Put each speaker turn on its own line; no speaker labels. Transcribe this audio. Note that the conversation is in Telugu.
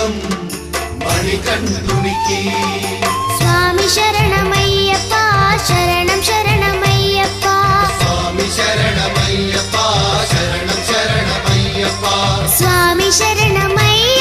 దైవం మణికంఠునికి
స్వామి శరణమయ్యప్ప శరణం శరణమయ్యప్ప
స్వామి శరణమయ్యప్ప శరణం శరణమయ్యప్ప
స్వామి శరణమయ్యప్ప